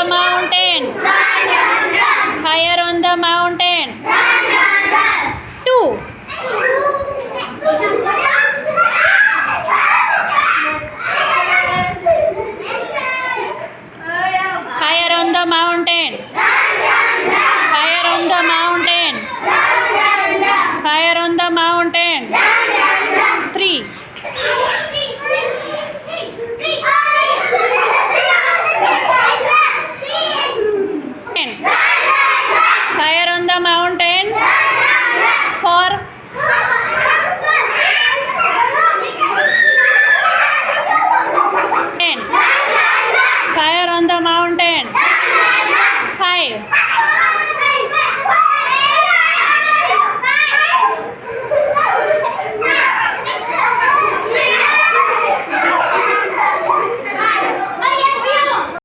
mountain. Higher on the mountain. 2. Higher on the mountain. Higher on the mountain. Higher on the mountain. 3. Higher on the mountain. 4. Higher on the mountain. 5.